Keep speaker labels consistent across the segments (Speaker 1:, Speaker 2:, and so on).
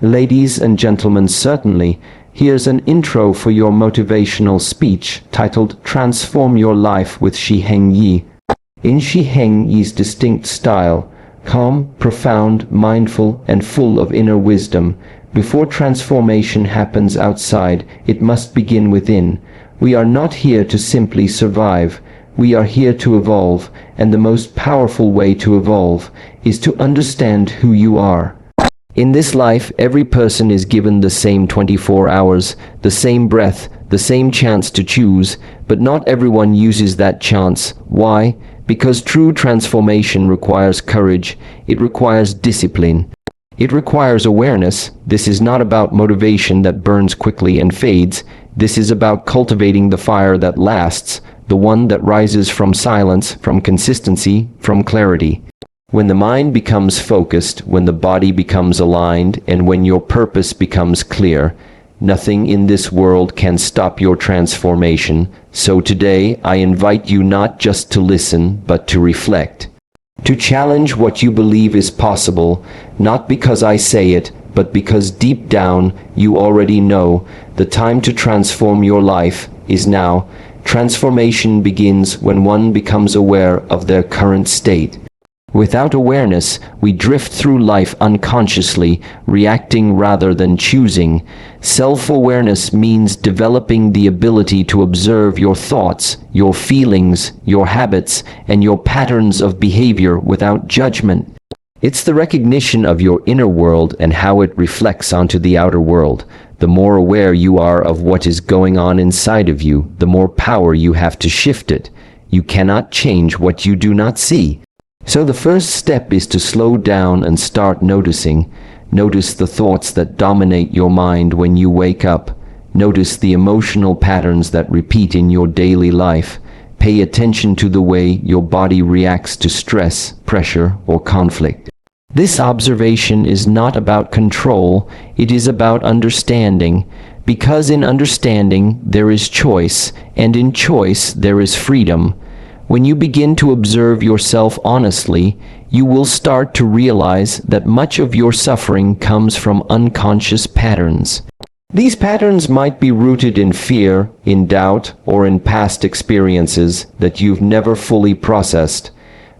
Speaker 1: Ladies and gentlemen, certainly, here's an intro for your motivational speech titled Transform Your Life with Shi Heng Yi. In Shi Heng Yi's distinct style, calm, profound, mindful, and full of inner wisdom, before transformation happens outside, it must begin within. We are not here to simply survive. We are here to evolve, and the most powerful way to evolve is to understand who you are. In this life, every person is given the same 24 hours, the same breath, the same chance to choose, but not everyone uses that chance. Why? Because true transformation requires courage, it requires discipline, it requires awareness. This is not about motivation that burns quickly and fades. This is about cultivating the fire that lasts, the one that rises from silence, from consistency, from clarity. When the mind becomes focused, when the body becomes aligned, and when your purpose becomes clear, nothing in this world can stop your transformation. So today, I invite you not just to listen, but to reflect. To challenge what you believe is possible, not because I say it, but because deep down you already know the time to transform your life is now. Transformation begins when one becomes aware of their current state. Without awareness, we drift through life unconsciously, reacting rather than choosing. Self-awareness means developing the ability to observe your thoughts, your feelings, your habits, and your patterns of behavior without judgment. It's the recognition of your inner world and how it reflects onto the outer world. The more aware you are of what is going on inside of you, the more power you have to shift it. You cannot change what you do not see. So the first step is to slow down and start noticing. Notice the thoughts that dominate your mind when you wake up. Notice the emotional patterns that repeat in your daily life. Pay attention to the way your body reacts to stress, pressure, or conflict. This observation is not about control, it is about understanding. Because in understanding there is choice, and in choice there is freedom. When you begin to observe yourself honestly, you will start to realize that much of your suffering comes from unconscious patterns. These patterns might be rooted in fear, in doubt, or in past experiences that you've never fully processed.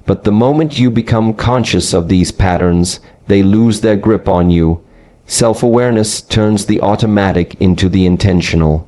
Speaker 1: But the moment you become conscious of these patterns, they lose their grip on you. Self-awareness turns the automatic into the intentional.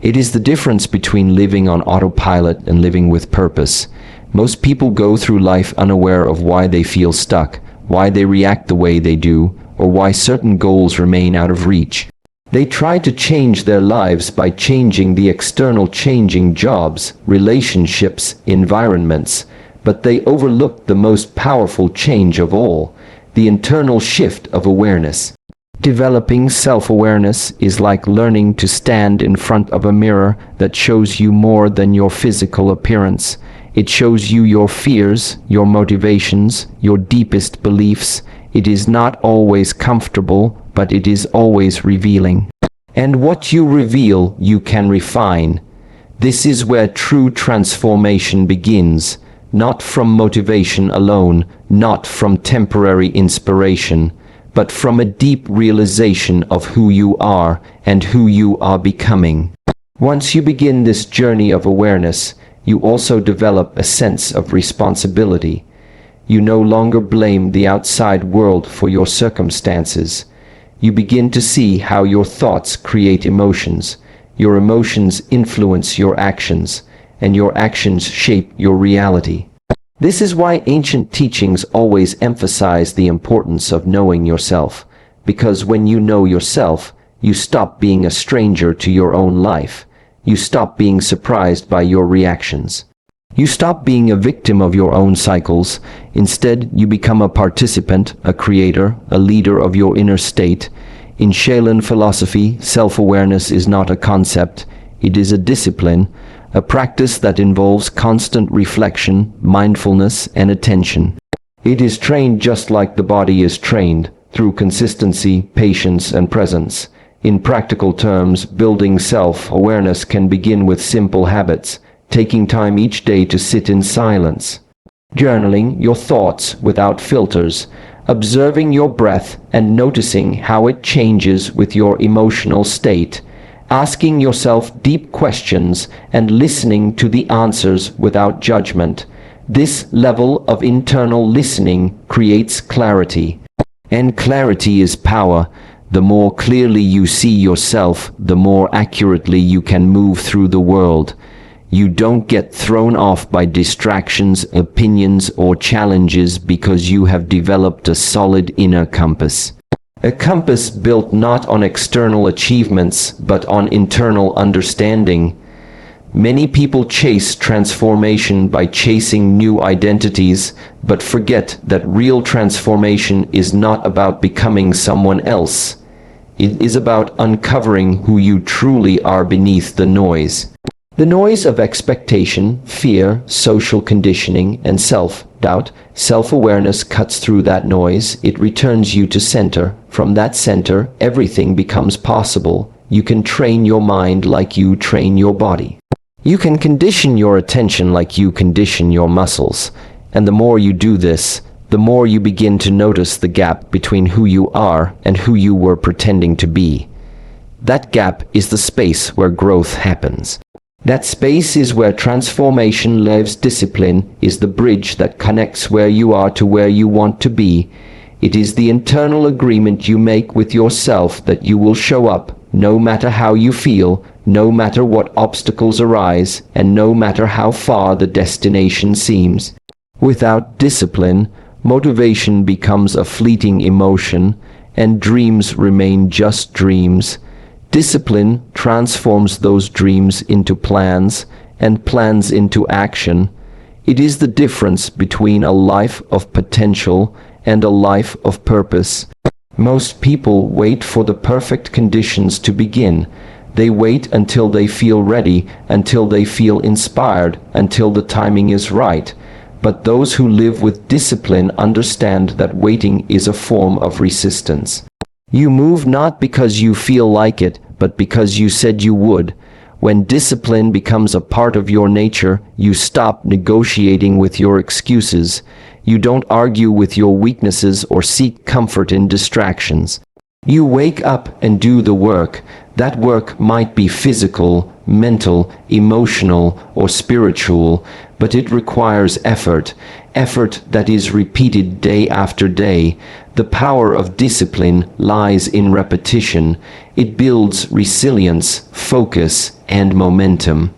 Speaker 1: It is the difference between living on autopilot and living with purpose. Most people go through life unaware of why they feel stuck, why they react the way they do, or why certain goals remain out of reach. They try to change their lives by changing the external, changing jobs, relationships, environments, but they overlook the most powerful change of all, the internal shift of awareness. Developing self-awareness is like learning to stand in front of a mirror that shows you more than your physical appearance. It shows you your fears, your motivations, your deepest beliefs. It is not always comfortable, but it is always revealing. And what you reveal, you can refine. This is where true transformation begins, not from motivation alone, not from temporary inspiration, but from a deep realization of who you are and who you are becoming. Once you begin this journey of awareness, you also develop a sense of responsibility. You no longer blame the outside world for your circumstances. You begin to see how your thoughts create emotions, your emotions influence your actions, and your actions shape your reality. This is why ancient teachings always emphasize the importance of knowing yourself, because when you know yourself, you stop being a stranger to your own life. You stop being surprised by your reactions. You stop being a victim of your own cycles. Instead, you become a participant, a creator, a leader of your inner state. In Shaolin philosophy, self-awareness is not a concept, it is a discipline, a practice that involves constant reflection, mindfulness, and attention. It is trained just like the body is trained, through consistency, patience, and presence. In practical terms, building self-awareness can begin with simple habits, taking time each day to sit in silence. Journaling your thoughts without filters, observing your breath and noticing how it changes with your emotional state, asking yourself deep questions and listening to the answers without judgment. This level of internal listening creates clarity. And clarity is power. The more clearly you see yourself, the more accurately you can move through the world. You don't get thrown off by distractions, opinions, or challenges because you have developed a solid inner compass. A compass built not on external achievements, but on internal understanding. Many people chase transformation by chasing new identities, but forget that real transformation is not about becoming someone else. It is about uncovering who you truly are beneath the noise. The noise of expectation, fear, social conditioning, and self-doubt. Self-awareness cuts through that noise. It returns you to center. From that center, everything becomes possible. You can train your mind like you train your body. You can condition your attention like you condition your muscles. And the more you do this, the more you begin to notice the gap between who you are and who you were pretending to be. That gap is the space where growth happens. That space is where transformation lives. Discipline is the bridge that connects where you are to where you want to be. It is the internal agreement you make with yourself that you will show up, no matter how you feel, no matter what obstacles arise, and no matter how far the destination seems. Without discipline, motivation becomes a fleeting emotion, and dreams remain just dreams. Discipline transforms those dreams into plans, and plans into action. It is the difference between a life of potential and a life of purpose. Most people wait for the perfect conditions to begin. They wait until they feel ready, until they feel inspired, until the timing is right. But those who live with discipline understand that waiting is a form of resistance. You move not because you feel like it, but because you said you would. When discipline becomes a part of your nature, you stop negotiating with your excuses. You don't argue with your weaknesses or seek comfort in distractions. You wake up and do the work. That work might be physical, mental, emotional, or spiritual, but it requires effort that is repeated day after day. The power of discipline lies in repetition. It builds resilience, focus, and momentum.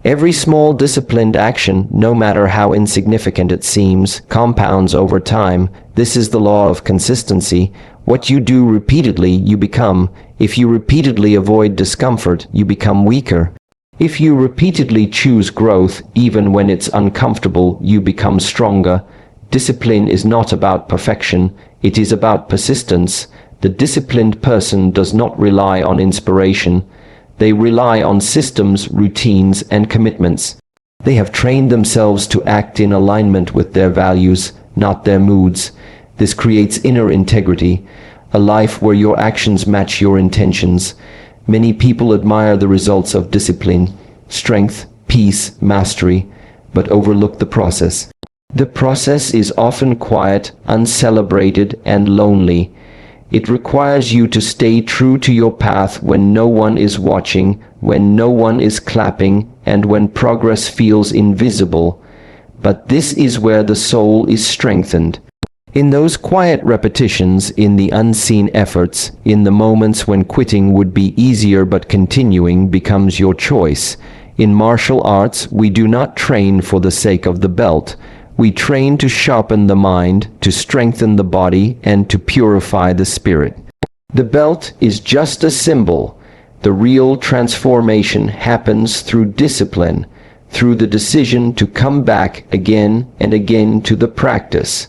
Speaker 1: Every small disciplined action, no matter how insignificant it seems, compounds over time. This is the law of consistency. What you do repeatedly, you become. If you repeatedly avoid discomfort, you become weaker. If you repeatedly choose growth, even when it's uncomfortable, you become stronger. Discipline is not about perfection, it is about persistence. The disciplined person does not rely on inspiration. They rely on systems, routines, and commitments. They have trained themselves to act in alignment with their values, not their moods. This creates inner integrity, a life where your actions match your intentions. Many people admire the results of discipline, strength, peace, mastery, but overlook the process. The process is often quiet, uncelebrated, and lonely. It requires you to stay true to your path when no one is watching, when no one is clapping, and when progress feels invisible. But this is where the soul is strengthened. In those quiet repetitions, in the unseen efforts, in the moments when quitting would be easier but continuing becomes your choice. In martial arts, we do not train for the sake of the belt. We train to sharpen the mind, to strengthen the body, and to purify the spirit. The belt is just a symbol. The real transformation happens through discipline, through the decision to come back again and again to the practice.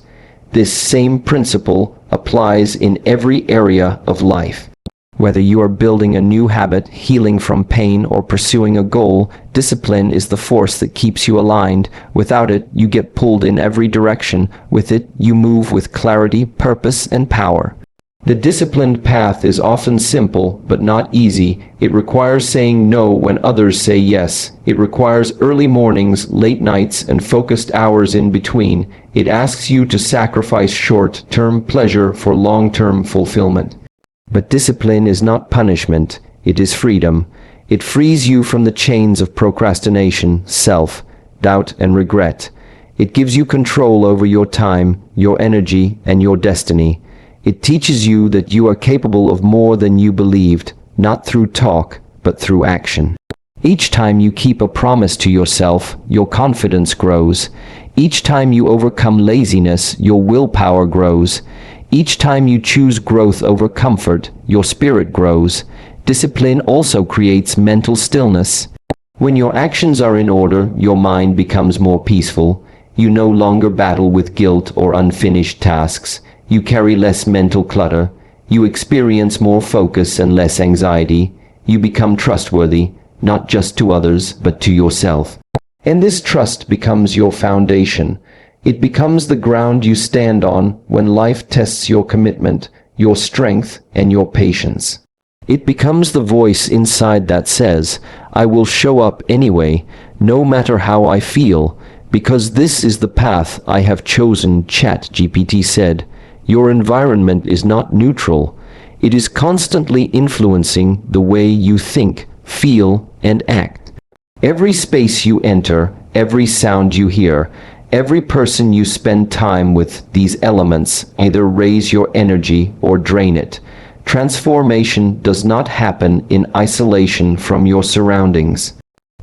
Speaker 1: This same principle applies in every area of life. Whether you are building a new habit, healing from pain, or pursuing a goal, discipline is the force that keeps you aligned. Without it, you get pulled in every direction. With it, you move with clarity, purpose, and power. The disciplined path is often simple, but not easy. It requires saying no when others say yes. It requires early mornings, late nights, and focused hours in between. It asks you to sacrifice short-term pleasure for long-term fulfillment. But discipline is not punishment, it is freedom. It frees you from the chains of procrastination, self-doubt, and regret. It gives you control over your time, your energy, and your destiny. It teaches you that you are capable of more than you believed, not through talk, but through action. Each time you keep a promise to yourself, your confidence grows. Each time you overcome laziness, your willpower grows. Each time you choose growth over comfort, your spirit grows. Discipline also creates mental stillness. When your actions are in order, your mind becomes more peaceful. You no longer battle with guilt or unfinished tasks. You carry less mental clutter. You experience more focus and less anxiety. You become trustworthy, not just to others, but to yourself. And this trust becomes your foundation. It becomes the ground you stand on when life tests your commitment, your strength, and your patience. It becomes the voice inside that says, I will show up anyway, no matter how I feel, because this is the path I have chosen, ChatGPT said. Your environment is not neutral. It is constantly influencing the way you think, feel, and act. Every space you enter, every sound you hear, every person you spend time with, these elements either raise your energy or drain it. Transformation does not happen in isolation from your surroundings.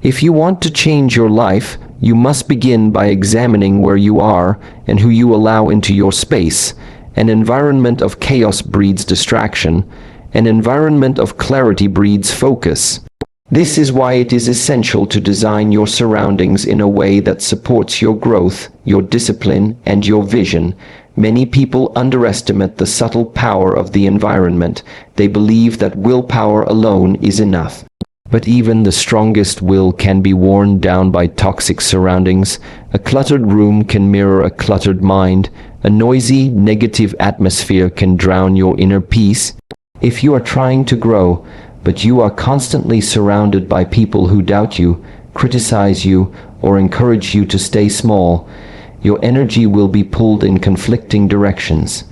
Speaker 1: If you want to change your life, you must begin by examining where you are and who you allow into your space. An environment of chaos breeds distraction. An environment of clarity breeds focus. This is why it is essential to design your surroundings in a way that supports your growth, your discipline, and your vision. Many people underestimate the subtle power of the environment. They believe that willpower alone is enough. But even the strongest will can be worn down by toxic surroundings. A cluttered room can mirror a cluttered mind. A noisy, negative atmosphere can drown your inner peace. If you are trying to grow, but you are constantly surrounded by people who doubt you, criticize you, or encourage you to stay small, your energy will be pulled in conflicting directions.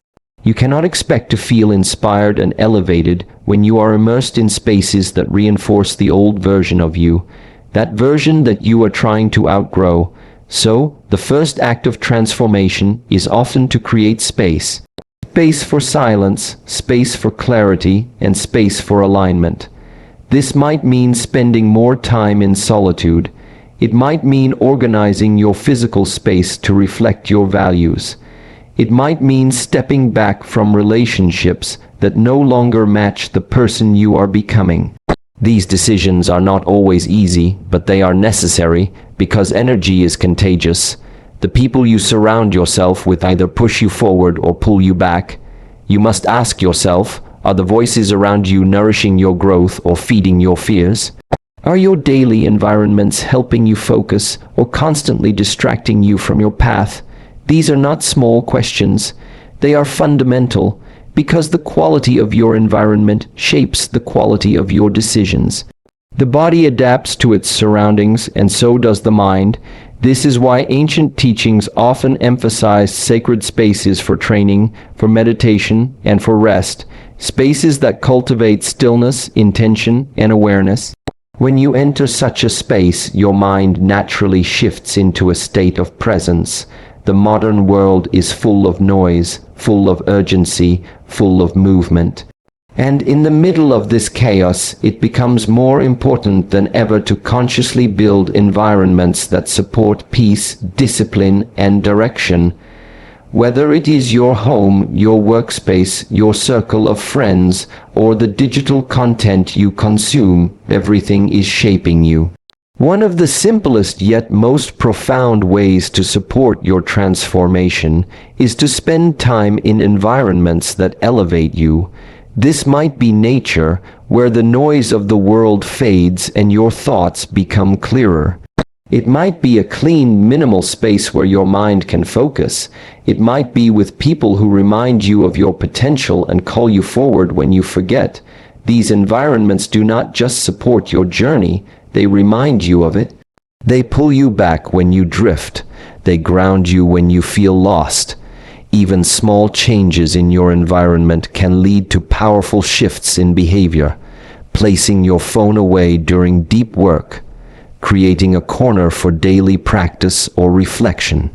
Speaker 1: You cannot expect to feel inspired and elevated when you are immersed in spaces that reinforce the old version of you, that version that you are trying to outgrow. So, the first act of transformation is often to create space. Space for silence, space for clarity, and space for alignment. This might mean spending more time in solitude. It might mean organizing your physical space to reflect your values. It might mean stepping back from relationships that no longer match the person you are becoming. These decisions are not always easy, but they are necessary because energy is contagious. The people you surround yourself with either push you forward or pull you back. You must ask yourself, are the voices around you nourishing your growth or feeding your fears? Are your daily environments helping you focus or constantly distracting you from your path? These are not small questions. They are fundamental because the quality of your environment shapes the quality of your decisions. The body adapts to its surroundings, and so does the mind. This is why ancient teachings often emphasize sacred spaces for training, for meditation, and for rest, spaces that cultivate stillness, intention, and awareness. When you enter such a space, your mind naturally shifts into a state of presence. The modern world is full of noise, full of urgency, full of movement. And in the middle of this chaos, it becomes more important than ever to consciously build environments that support peace, discipline, and direction. Whether it is your home, your workspace, your circle of friends, or the digital content you consume, everything is shaping you. One of the simplest yet most profound ways to support your transformation is to spend time in environments that elevate you. This might be nature, where the noise of the world fades and your thoughts become clearer. It might be a clean, minimal space where your mind can focus. It might be with people who remind you of your potential and call you forward when you forget. These environments do not just support your journey, they remind you of it. They pull you back when you drift. They ground you when you feel lost. Even small changes in your environment can lead to powerful shifts in behavior. Placing your phone away during deep work, creating a corner for daily practice or reflection,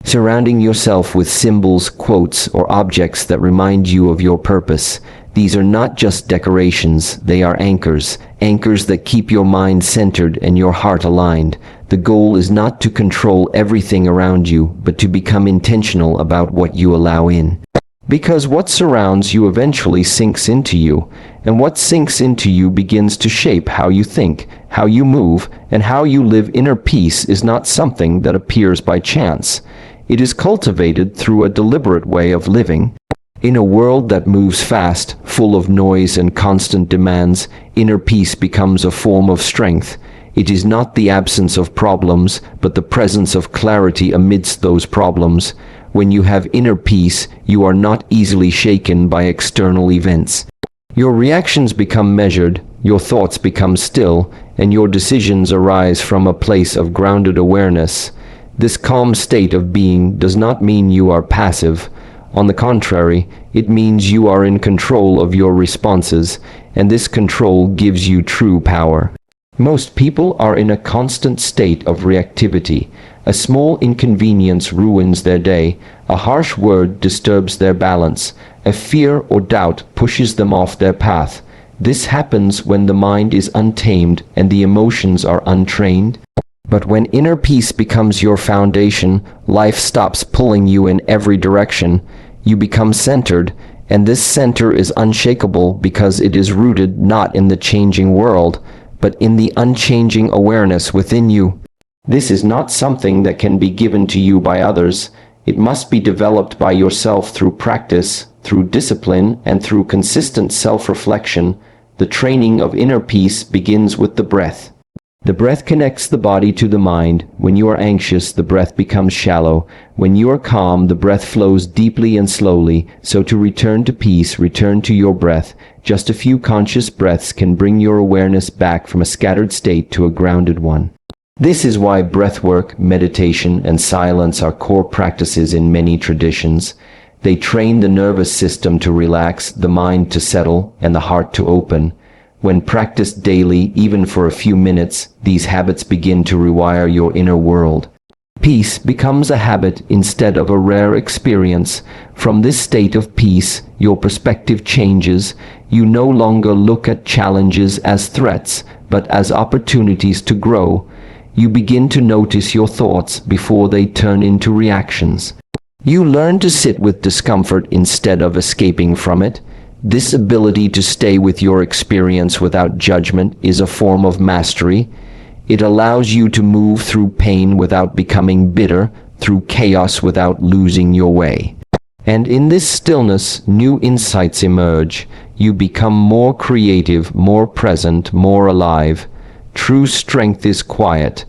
Speaker 1: surrounding yourself with symbols, quotes, or objects that remind you of your purpose. These are not just decorations, they are anchors that keep your mind centered and your heart aligned. The goal is not to control everything around you, but to become intentional about what you allow in. Because what surrounds you eventually sinks into you, and what sinks into you begins to shape how you think, how you move, and how you live. Inner peace is not something that appears by chance. It is cultivated through a deliberate way of living. In a world that moves fast, full of noise and constant demands, inner peace becomes a form of strength. It is not the absence of problems, but the presence of clarity amidst those problems. When you have inner peace, you are not easily shaken by external events. Your reactions become measured, your thoughts become still, and your decisions arise from a place of grounded awareness. This calm state of being does not mean you are passive. On the contrary, it means you are in control of your responses, and this control gives you true power. Most people are in a constant state of reactivity. A small inconvenience ruins their day, a harsh word disturbs their balance, a fear or doubt pushes them off their path. This happens when the mind is untamed and the emotions are untrained. But when inner peace becomes your foundation, life stops pulling you in every direction. You become centered, and this center is unshakable because it is rooted not in the changing world, but in the unchanging awareness within you. This is not something that can be given to you by others. It must be developed by yourself through practice, through discipline, and through consistent self-reflection. The training of inner peace begins with the breath. The breath connects the body to the mind. When you are anxious, the breath becomes shallow. When you are calm, the breath flows deeply and slowly. So to return to peace, return to your breath. Just a few conscious breaths can bring your awareness back from a scattered state to a grounded one. This is why breathwork, meditation, and silence are core practices in many traditions. They train the nervous system to relax, the mind to settle, and the heart to open. When practiced daily, even for a few minutes, these habits begin to rewire your inner world. Peace becomes a habit instead of a rare experience. From this state of peace, your perspective changes. You no longer look at challenges as threats, but as opportunities to grow. You begin to notice your thoughts before they turn into reactions. You learn to sit with discomfort instead of escaping from it. This ability to stay with your experience without judgment is a form of mastery. It allows you to move through pain without becoming bitter, through chaos without losing your way. And in this stillness, new insights emerge. You become more creative, more present, more alive. True strength is quiet.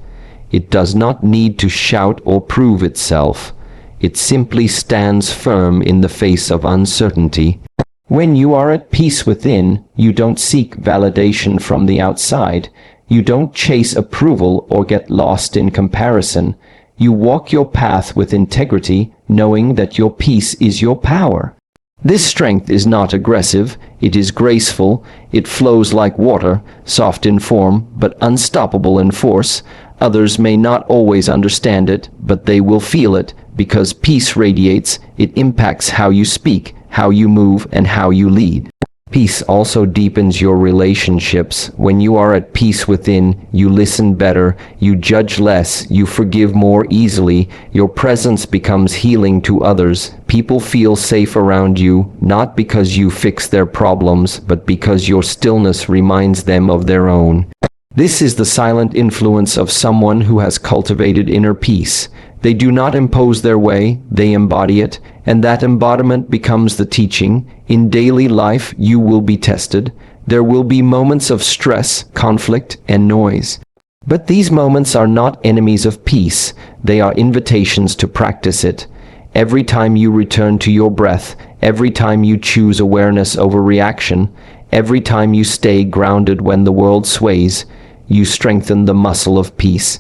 Speaker 1: It does not need to shout or prove itself. It simply stands firm in the face of uncertainty. When you are at peace within, you don't seek validation from the outside. You don't chase approval or get lost in comparison. You walk your path with integrity, knowing that your peace is your power. This strength is not aggressive, it is graceful, it flows like water, soft in form, but unstoppable in force. Others may not always understand it, but they will feel it, because peace radiates. It impacts how you speak, how you move, and how you lead. Peace also deepens your relationships. When you are at peace within, you listen better, you judge less, you forgive more easily. Your presence becomes healing to others. People feel safe around you, not because you fix their problems, but because your stillness reminds them of their own. This is the silent influence of someone who has cultivated inner peace. They do not impose their way, they embody it, and that embodiment becomes the teaching. In daily life, you will be tested. There will be moments of stress, conflict, and noise. But these moments are not enemies of peace, they are invitations to practice it. Every time you return to your breath, every time you choose awareness over reaction, every time you stay grounded when the world sways, you strengthen the muscle of peace.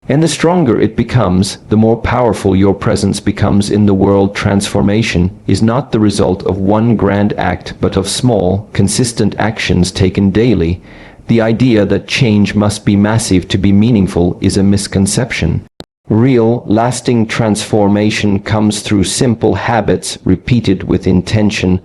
Speaker 1: And the stronger it becomes, the more powerful your presence becomes in the world. Transformation is not the result of one grand act, but of small, consistent actions taken daily. The idea that change must be massive to be meaningful is a misconception. Real, lasting transformation comes through simple habits repeated with intention.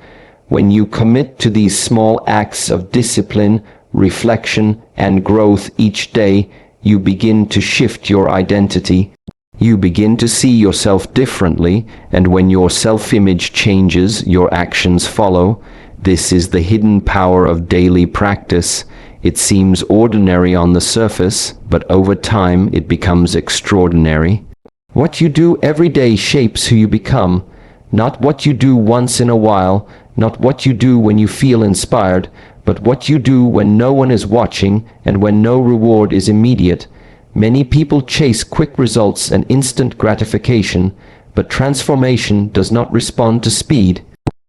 Speaker 1: When you commit to these small acts of discipline, reflection, and growth each day, you begin to shift your identity. You begin to see yourself differently, and when your self-image changes, your actions follow. This is the hidden power of daily practice. It seems ordinary on the surface, but over time it becomes extraordinary. What you do every day shapes who you become. Not what you do once in a while, not what you do when you feel inspired, but what you do when no one is watching and when no reward is immediate. Many people chase quick results and instant gratification, but transformation does not respond to speed.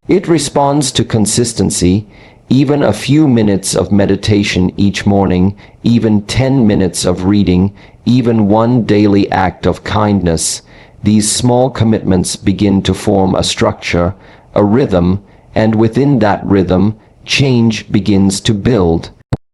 Speaker 1: It responds to consistency. Even a few minutes of meditation each morning, even 10 minutes of reading, even one daily act of kindness, these small commitments begin to form a structure, a rhythm, and within that rhythm, change begins to build.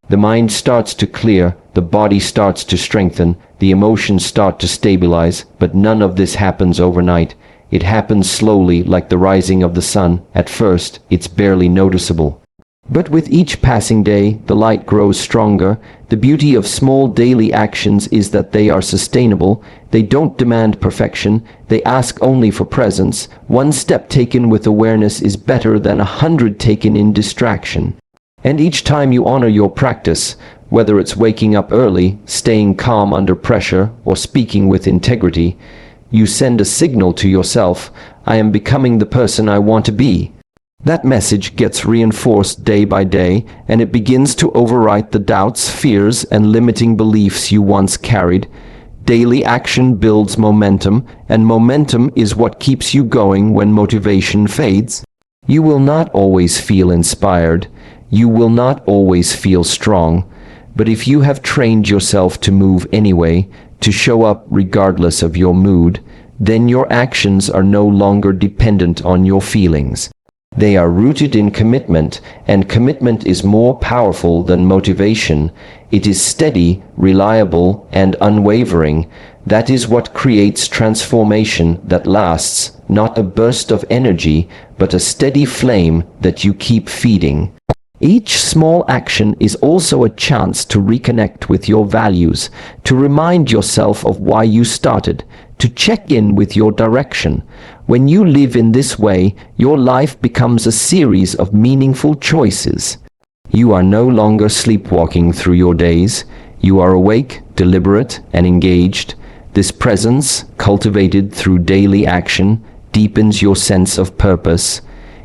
Speaker 1: The mind starts to clear, the body starts to strengthen, the emotions start to stabilize, but none of this happens overnight. It happens slowly, like the rising of the sun. At first, it's barely noticeable. But with each passing day, the light grows stronger. The beauty of small daily actions is that they are sustainable. They don't demand perfection. They ask only for presence. One step taken with awareness is better than 100 taken in distraction. And each time you honor your practice, whether it's waking up early, staying calm under pressure, or speaking with integrity, you send a signal to yourself, I am becoming the person I want to be. That message gets reinforced day by day, and it begins to overwrite the doubts, fears, and limiting beliefs you once carried. Daily action builds momentum, and momentum is what keeps you going when motivation fades. You will not always feel inspired. You will not always feel strong. But if you have trained yourself to move anyway, to show up regardless of your mood, then your actions are no longer dependent on your feelings. They are rooted in commitment, and commitment is more powerful than motivation. It is steady, reliable, and unwavering. That is what creates transformation that lasts, not a burst of energy, but a steady flame that you keep feeding. Each small action is also a chance to reconnect with your values, to remind yourself of why you started, to check in with your direction. When you live in this way, your life becomes a series of meaningful choices. You are no longer sleepwalking through your days. You are awake, deliberate, and engaged. This presence, cultivated through daily action, deepens your sense of purpose.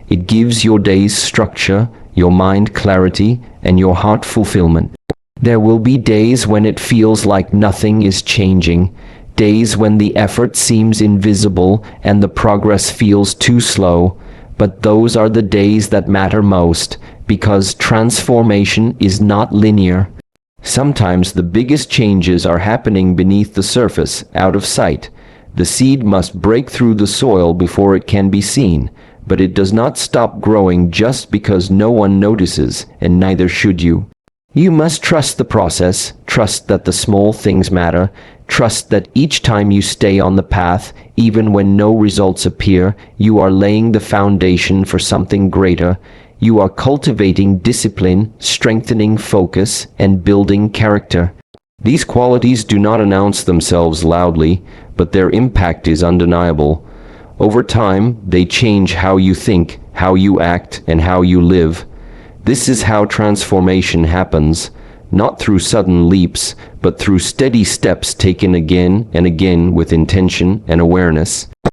Speaker 1: It gives your days structure, your mind clarity, and your heart fulfillment. There will be days when it feels like nothing is changing, days when the effort seems invisible and the progress feels too slow, but those are the days that matter most, because transformation is not linear. Sometimes the biggest changes are happening beneath the surface, out of sight. The seed must break through the soil before it can be seen, but it does not stop growing just because no one notices, and neither should you. You must trust the process, trust that the small things matter, trust that each time you stay on the path, even when no results appear, you are laying the foundation for something greater. You are cultivating discipline, strengthening focus, and building character. These qualities do not announce themselves loudly, but their impact is undeniable. Over time, they change how you think, how you act, and how you live. This is how transformation happens, not through sudden leaps, but through steady steps taken again and again with intention and awareness.